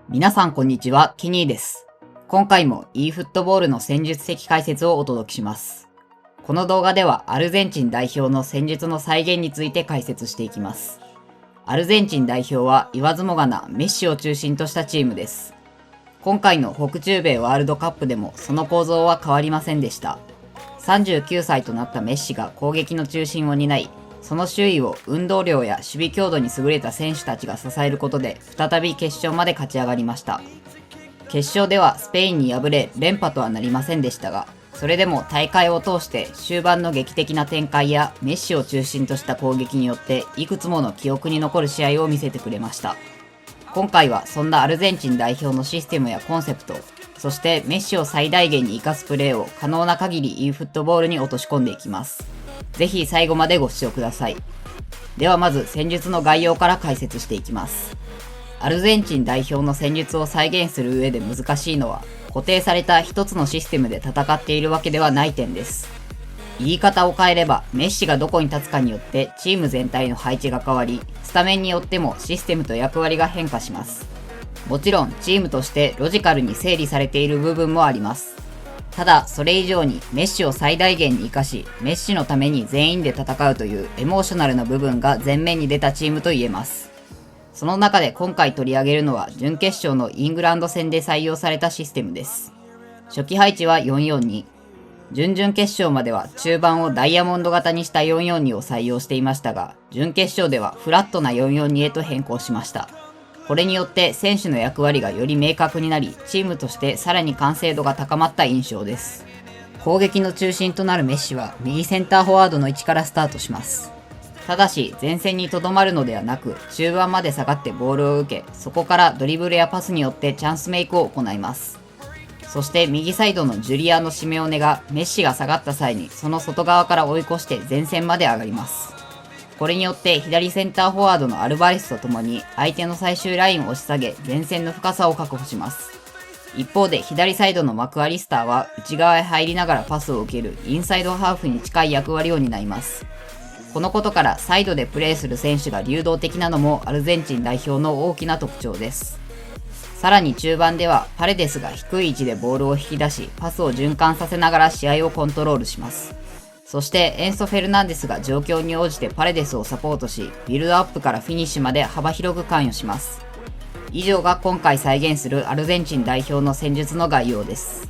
皆さんこんにちは、ケニーです。今回も e フットボールの戦術的解説をお届けします。この動画ではアルゼンチン代表の戦術の再現について解説していきます。アルゼンチン代表は言わずもがなメッシを中心としたチームです。今回の北中米ワールドカップでもその構造は変わりませんでした。39歳となったメッシが攻撃の中心を担い、その周囲を運動量や守備強度に優れた選手たちが支えることで再び決勝まで勝ち上がりました。決勝ではスペインに敗れ連覇とはなりませんでしたが、それでも大会を通して終盤の劇的な展開やメッシを中心とした攻撃によっていくつもの記憶に残る試合を見せてくれました。今回はそんなアルゼンチン代表のシステムやコンセプト、そしてメッシを最大限に活かすプレーを可能な限り e フットボールに落とし込んでいきます。ぜひ最後までご視聴ください。ではまず戦術の概要から解説していきます。アルゼンチン代表の戦術を再現する上で難しいのは、固定された一つのシステムで戦っているわけではない点です。言い方を変えれば、メッシがどこに立つかによってチーム全体の配置が変わり、スタメンによってもシステムと役割が変化します。もちろんチームとしてロジカルに整理されている部分もあります。ただ、それ以上にメッシを最大限に活かし、メッシのために全員で戦うというエモーショナルな部分が前面に出たチームと言えます。その中で今回取り上げるのは準決勝のイングランド戦で採用されたシステムです。初期配置は442。準々決勝までは中盤をダイヤモンド型にした442を採用していましたが、準決勝ではフラットな442へと変更しました。これによって選手の役割がより明確になり、チームとしてさらに完成度が高まった印象です。攻撃の中心となるメッシは右センターフォワードの位置からスタートします。ただし前線に留まるのではなく、中盤まで下がってボールを受け、そこからドリブルやパスによってチャンスメイクを行います。そして右サイドのジュリアーノ・シメオネがメッシが下がった際にその外側から追い越して前線まで上がります。これによって左センターフォワードのアルバレスとともに相手の最終ラインを押し下げ前線の深さを確保します。一方で左サイドのマクアリスターは内側へ入りながらパスを受けるインサイドハーフに近い役割を担います。このことからサイドでプレーする選手が流動的なのもアルゼンチン代表の大きな特徴です。さらに中盤ではパレデスが低い位置でボールを引き出しパスを循環させながら試合をコントロールします。そしてエンソ・フェルナンデスが状況に応じてパレデスをサポートし、ビルドアップからフィニッシュまで幅広く関与します。以上が今回再現するアルゼンチン代表の戦術の概要です。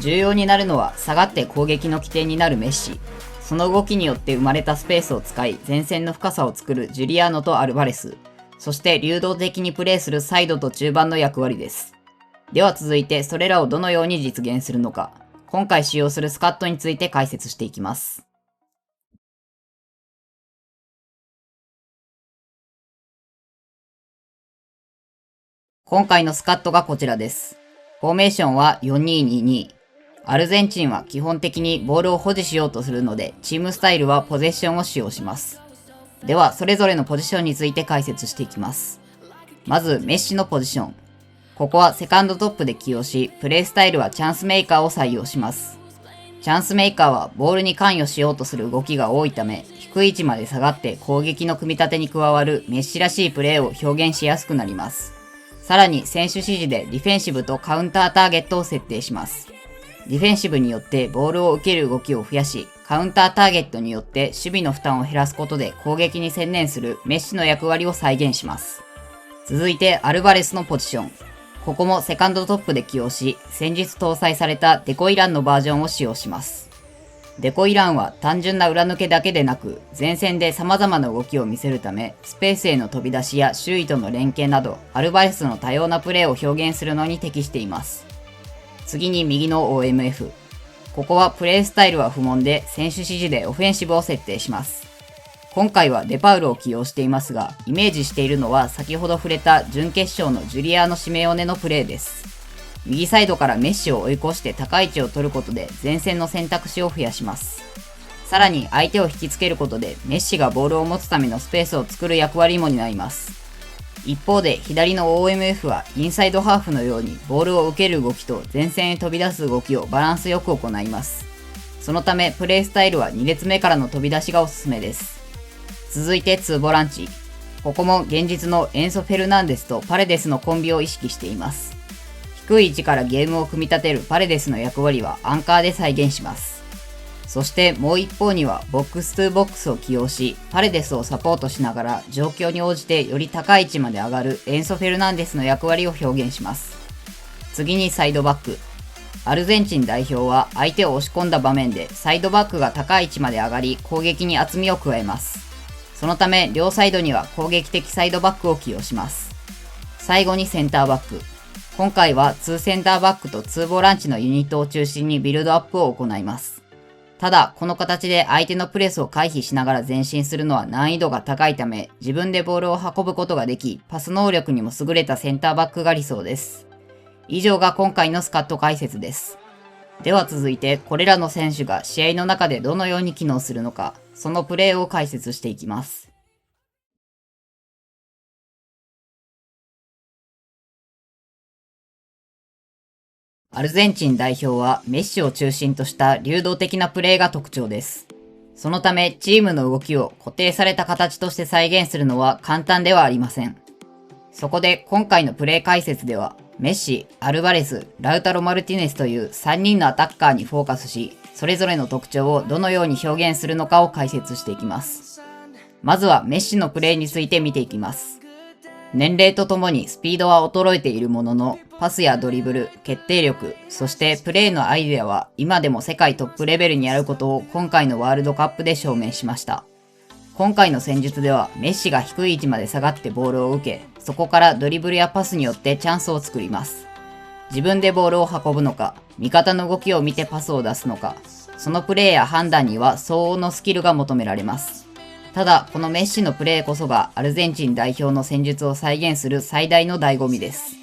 重要になるのは下がって攻撃の起点になるメッシ。その動きによって生まれたスペースを使い前線の深さを作るジュリアーノとアルバレス。そして流動的にプレーするサイドと中盤の役割です。では続いてそれらをどのように実現するのか。今回使用するスカットについて解説していきます。今回のスカットがこちらです。フォーメーションは4-2-2-2。アルゼンチンは基本的にボールを保持しようとするので、チームスタイルはポゼッションを使用します。では、それぞれのポジションについて解説していきます。まず、メッシのポジション。ここはセカンドトップで起用し、プレイスタイルはチャンスメーカーを採用します。チャンスメーカーはボールに関与しようとする動きが多いため、低い位置まで下がって攻撃の組み立てに加わるメッシらしいプレーを表現しやすくなります。さらに選手指示でディフェンシブとカウンターターゲットを設定します。ディフェンシブによってボールを受ける動きを増やし、カウンターターゲットによって守備の負担を減らすことで攻撃に専念するメッシの役割を再現します。続いてアルバレスのポジション。ここもセカンドトップで起用し、先日搭載されたデコイランのバージョンを使用します。デコイランは単純な裏抜けだけでなく、前線で様々な動きを見せるため、スペースへの飛び出しや周囲との連携など、アルバレスの多様なプレーを表現するのに適しています。次に右の OMF。ここはプレースタイルは不問で、選手指示でオフェンシブを設定します。今回はデパウルを起用していますが、イメージしているのは先ほど触れた準決勝のジュリアーノ・シメオネのプレーです。右サイドからメッシを追い越して高い位置を取ることで前線の選択肢を増やします。さらに相手を引きつけることでメッシがボールを持つためのスペースを作る役割も担います。一方で左の OMF はインサイドハーフのようにボールを受ける動きと前線へ飛び出す動きをバランスよく行います。そのためプレースタイルは2列目からの飛び出しがおすすめです。続いて2ボランチ。ここも現実のエンソ・フェルナンデスとパレデスのコンビを意識しています。低い位置からゲームを組み立てるパレデスの役割はアンカーで再現します。そしてもう一方にはボックス2ボックスを起用し、パレデスをサポートしながら状況に応じてより高い位置まで上がるエンソ・フェルナンデスの役割を表現します。次にサイドバック。アルゼンチン代表は相手を押し込んだ場面でサイドバックが高い位置まで上がり攻撃に厚みを加えます。そのため両サイドには攻撃的サイドバックを起用します。最後にセンターバック。今回は2センターバックと2ボランチのユニットを中心にビルドアップを行います。ただ、この形で相手のプレスを回避しながら前進するのは難易度が高いため、自分でボールを運ぶことができ、パス能力にも優れたセンターバックが理想です。以上が今回のスカット解説です。では続いて、これらの選手が試合の中でどのように機能するのか、そのプレーを解説していきます。アルゼンチン代表はメッシを中心とした流動的なプレーが特徴です。そのためチームの動きを固定された形として再現するのは簡単ではありません。そこで今回のプレー解説では、メッシ、アルバレス、ラウタロ・マルティネスという3人のアタッカーにフォーカスし、それぞれの特徴をどのように表現するのかを解説していきます。まずはメッシのプレーについて見ていきます。年齢とともにスピードは衰えているものの、パスやドリブル、決定力、そしてプレーのアイデアは今でも世界トップレベルにあることを今回のワールドカップで証明しました。今回の戦術ではメッシが低い位置まで下がってボールを受け、そこからドリブルやパスによってチャンスを作ります。自分でボールを運ぶのか、味方の動きを見てパスを出すのか、そのプレーや判断には相応のスキルが求められます。ただ、このメッシのプレーこそがアルゼンチン代表の戦術を再現する最大の醍醐味です。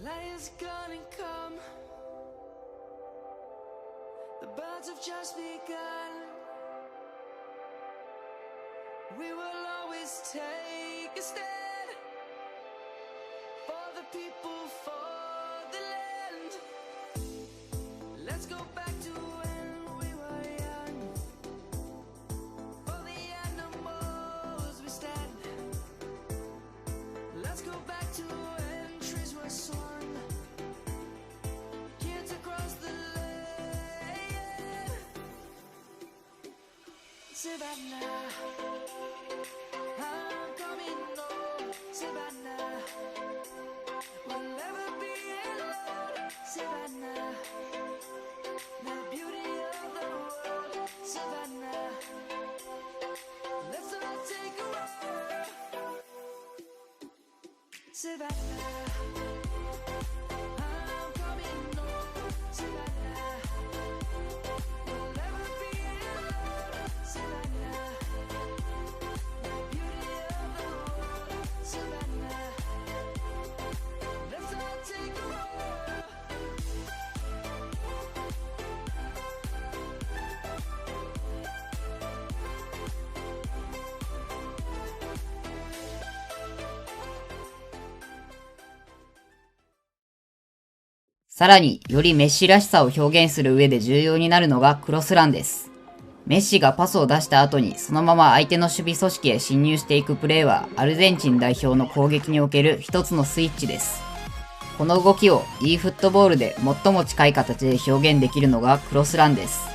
Lions gonna come. The birds have just begun. We will always take a stand for the people, for the land. Let's go back to when we were young. For the animals we stand. Let's go back to when trees were swung. Kids across the land. Savannah, I'm coming home. Savannah, we'll never be alone. Savannah, the beauty of the world. Savannah, let's all take a walk. Savannah, I'm coming home. Savannah, we'll never be alone. Savannah, the beauty of the world. Savannah, let's all take a walk. .さらによりメッシらしさを表現する上で重要になるのがクロスランです。メッシがパスを出した後にそのまま相手の守備組織へ侵入していくプレーはアルゼンチン代表の攻撃における一つのスイッチです。この動きを e フットボールで最も近い形で表現できるのがクロスランです。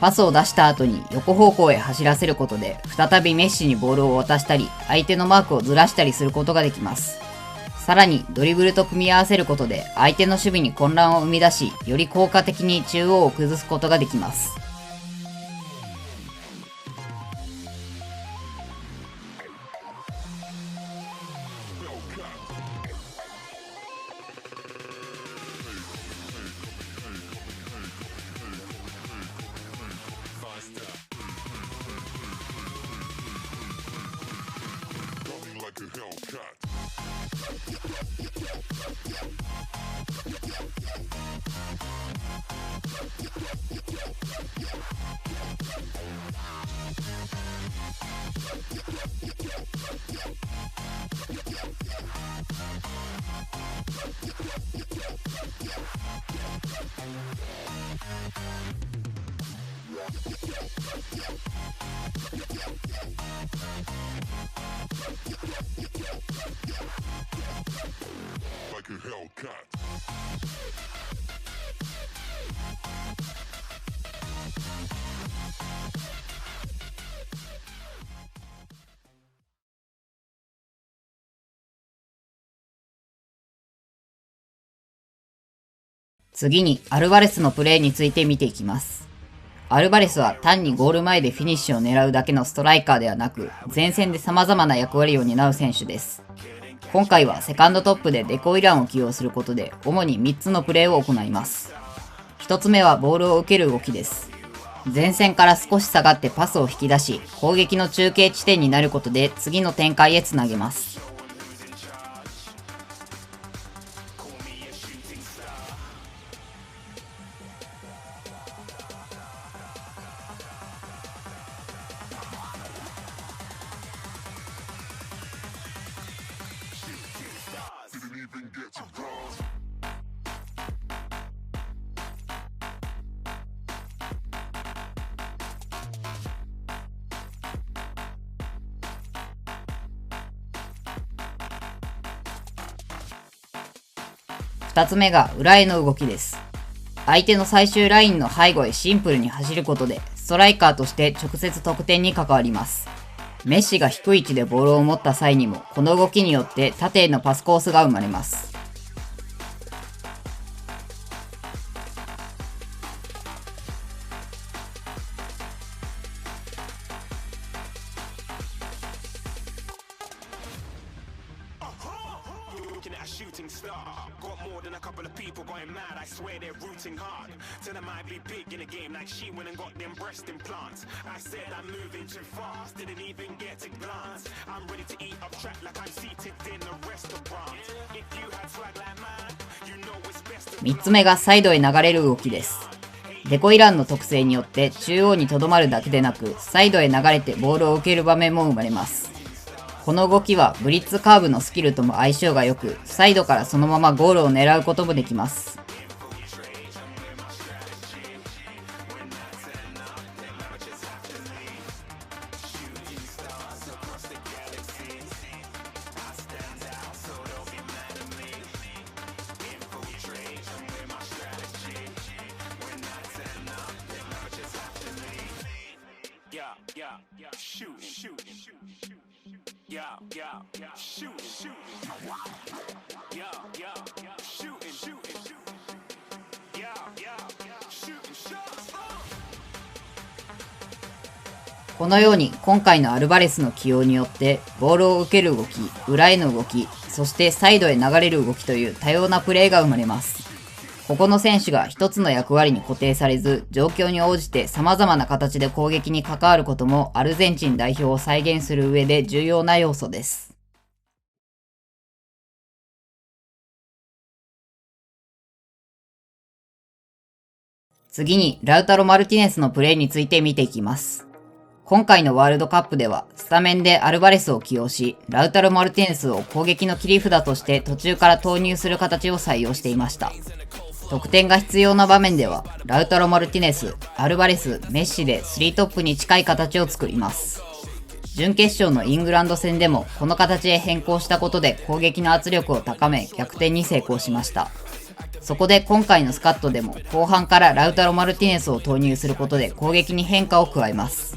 パスを出した後に横方向へ走らせることで再びメッシにボールを渡したり相手のマークをずらしたりすることができます。さらにドリブルと組み合わせることで相手の守備に混乱を生み出し、より効果的に中央を崩すことができます。like a Hellcat. 次にアルバレスのプレーについて見ていきます。アルバレスは単にゴール前でフィニッシュを狙うだけのストライカーではなく、前線で様々な役割を担う選手です。今回はセカンドトップでデコイランを起用することで、主に3つのプレーを行います。1つ目はボールを受ける動きです。前線から少し下がってパスを引き出し、攻撃の中継地点になることで次の展開へつなげます。Didn't even get to bronze. 2つ目が裏への動きです。相手の最終ラインの背後へシンプルに走ることで、ストライカーとして直接得点に関わります。メッシが低い位置でボールを持った際にも、この動きによって縦へのパスコースが生まれます。Looking at a shooting star. Got more than a couple of people going mad. I swear they're rooting hard. Tell them I'd be big in the game like she went and got them breast implants. I said I'm moving too fast, didn't even get a glance. I'm ready to eat up track like I'm seated in a restaurant. If you had swag like mine, you know it's best to 3つ目がサイドへ流れる動きです。デコイランの特性によって中央に留まるだけでなく、サイドへ流れてボールを受ける場面も生まれます。この動きはブリッツカーブのスキルとも相性が良く、サイドからそのままゴールを狙うこともできます。shoot, shoot, yeah, yeah, shoot, shoot, yeah, yeah, shooting, shooting, yeah, yeah, shooting shots. このように今回のアルバレスの起用によってボールを受ける動き、裏への動き、そしてサイドへ流れる動きという多様なプレーが生まれます。ここの選手が一つの役割に固定されず、状況に応じて様々な形で攻撃に関わることもアルゼンチン代表を再現する上で重要な要素です。次にラウタロ・マルティネスのプレーについて見ていきます。今回のワールドカップではスタメンでアルバレスを起用し、ラウタロ・マルティネスを攻撃の切り札として途中から投入する形を採用していました。得点が必要な場面では、ラウタロ・マルティネス、アルバレス、メッシで3トップに近い形を作ります。準決勝のイングランド戦でもこの形へ変更したことで攻撃の圧力を高め逆転に成功しました。そこで今回のスカットでも後半からラウタロ・マルティネスを投入することで攻撃に変化を加えます。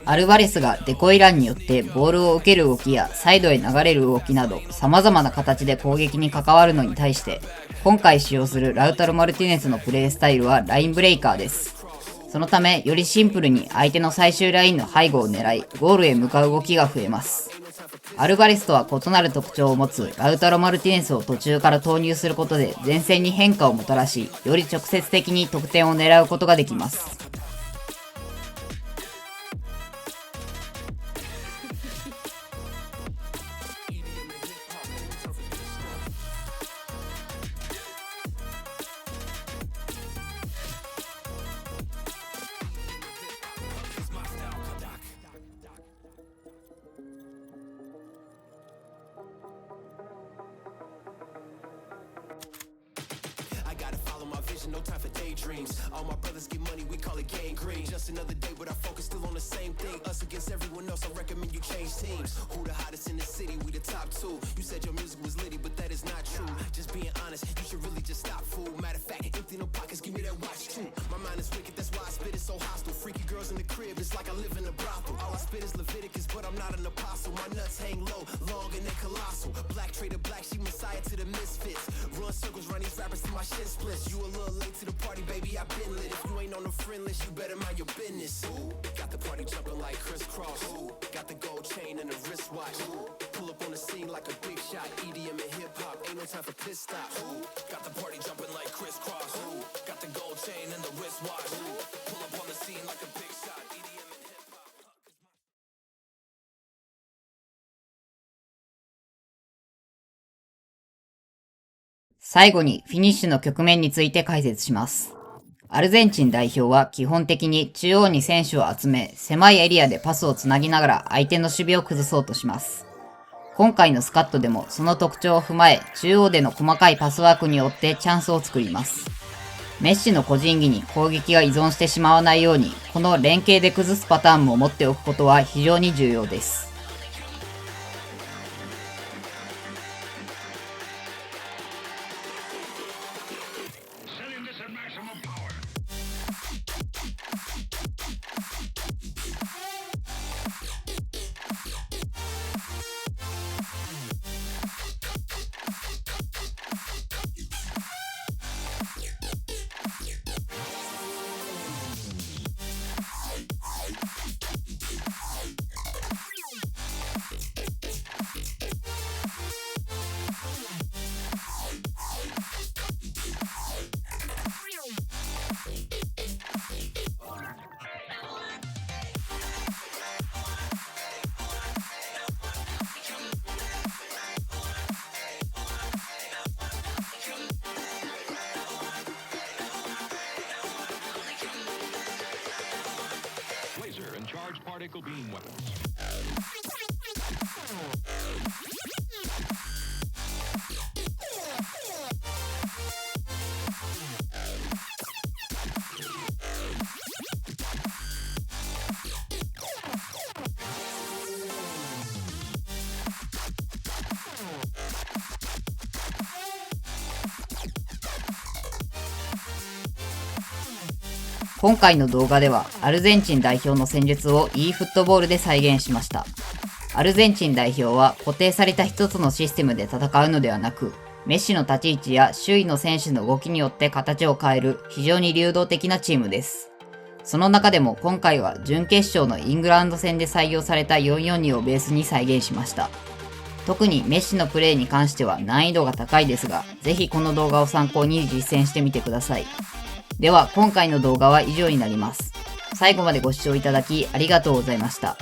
アルバレスがデコイランによってボールを受ける動きやサイドへ流れる動きなど様々な形で攻撃に関わるのに対して、今回使用するラウタロ・マルティネスのプレースタイルはラインブレイカーです。そのためよりシンプルに相手の最終ラインの背後を狙いゴールへ向かう動きが増えます。アルバレスとは異なる特徴を持つラウタロ・マルティネスを途中から投入することで前線に変化をもたらし、より直接的に得点を狙うことができます。vision, no time for daydreams. All my brothers get money, we call it gangrene. Just another day, but our focus still on the same thing. Us against everyone else, I recommend you change teams. Who the hottest in the city? We the top two. You said your music was litty, but that is not true. Just being honest, you should really just stop, fool. Matter of fact, empty no pockets, give me that watch too. My mind is wicked, that's why I spit it so hostile. Freaky girls in the crib, it's like I live in a brothel. All I spit is Leviticus, but I'm not an apostle. My nuts hang low, long and they colossal. Black trader black, she messiah to the misfits. Run circles, run these rappers till my shit splits. You a little late to the party, baby, I been lit. If you ain't on the friend list, you better mind your business. Ooh, got the party jumping like crisscross. Ooh, got the gold chain and the wristwatch. Ooh, pull up on the scene like a big shot. EDM and hip hop, ain't no time for pit stops. Ooh, got the party jumping like crisscross. Ooh, got the gold chain and the wristwatch. Ooh, pull up on the scene like a big shot. EDM and hip hop.最後にフィニッシュの局面について解説します。アルゼンチン代表は基本的に中央に選手を集め、狭いエリアでパスをつなぎながら相手の守備を崩そうとします。今回のスカットでもその特徴を踏まえ、中央での細かいパスワークによってチャンスを作ります。メッシの個人技に攻撃が依存してしまわないように、この連携で崩すパターンも持っておくことは非常に重要です。Laser and charged particle beam weapons.「今回の動画ではアルゼンチン代表の戦術を e フットボールで再現しました。アルゼンチン代表は固定された一つのシステムで戦うのではなく、メッシの立ち位置や周囲の選手の動きによって形を変える非常に流動的なチームです。その中でも今回は準決勝のイングランド戦で採用された 442 をベースに再現しました。特にメッシのプレーに関しては難易度が高いですが、ぜひこの動画を参考に実践してみてください。では今回の動画は以上になります。最後までご視聴いただきありがとうございました。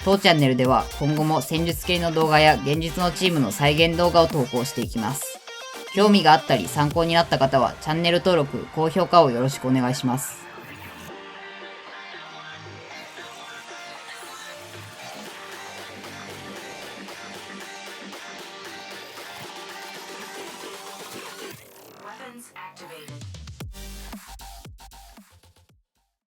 当チャンネルでは今後も戦術系の動画や現実のチームの再現動画を投稿していきます。興味があったり参考になった方はチャンネル登録、高評価をよろしくお願いします。